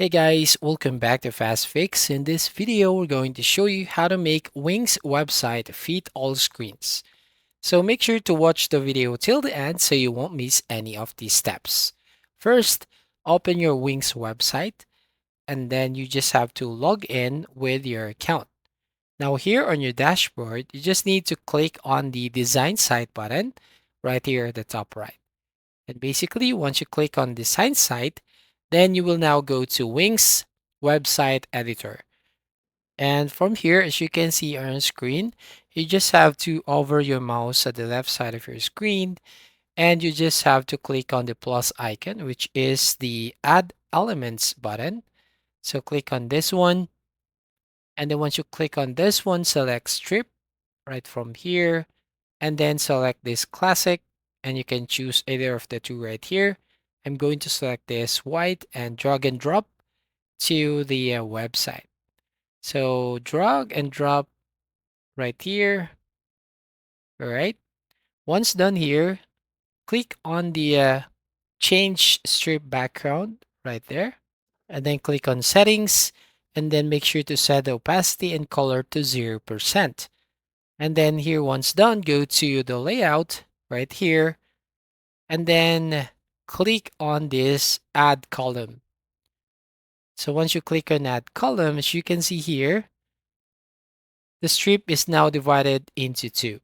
Hey guys, welcome back to Fast Fix. In this video, we're going to show you how to make Wings website fit all screens. So make sure to watch the video till the end so you won't miss any of these steps. First, open your Wings website and then you just have to log in with your account. Now here on your dashboard, you just need to click on the Design Site button right here at the top right. And basically, once you click on Design Site, then you will now go to Wings Website Editor. And from here, as you can see on screen, you just have to hover your mouse at the left side of your screen, and you just have to click on the plus icon, which is the Add Elements button. So click on this one, and then once you click on this one, select Strip right from here, and then select this Classic, and you can choose either of the two right here. I'm going to select this white and drag and drop to the website. So drag and drop right here. All right. Once done here, click on the change strip background right there, and then click on settings, and then make sure to set the opacity and color to 0%. And then here, once done, go to the layout right here, and then click on this add column. So once you click on add column, as you can see here, the strip is now divided into two.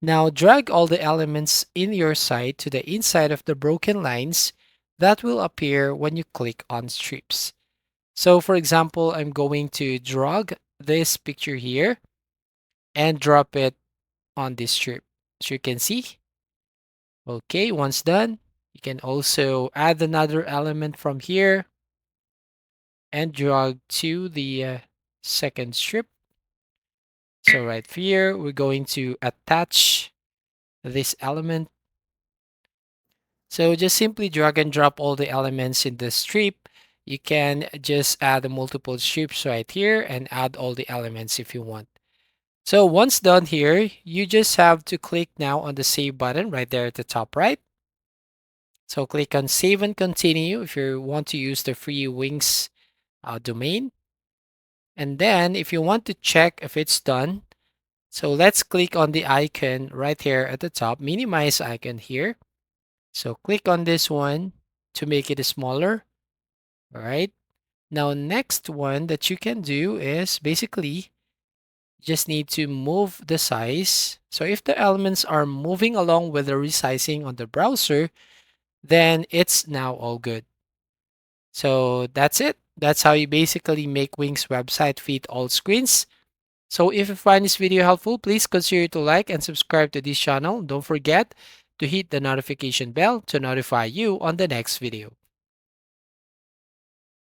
Now drag all the elements in your site to the inside of the broken lines that will appear when you click on strips. So for example, I'm going to drag this picture here and drop it on this strip. As you can see, okay, once done, you can also add another element from here and drag to the second strip. So right here, we're going to attach this element. So just simply drag and drop all the elements in the strip. You can just add multiple strips right here and add all the elements if you want. So once done here, you just have to click now on the save button right there at the top right. So click on save and continue if you want to use the free Wings domain. And then if you want to check if it's done, so let's click on the icon right here at the top, minimize icon here. So click on this one to make it smaller. All right. Now, next one that you can do is basically just need to move the size. So if the elements are moving along with the resizing on the browser, then it's now all good. So that's it. That's how you basically make Wings website fit all screens. So if you find this video helpful, please consider to like and subscribe to this channel. Don't forget to hit the notification bell to notify you on the next video.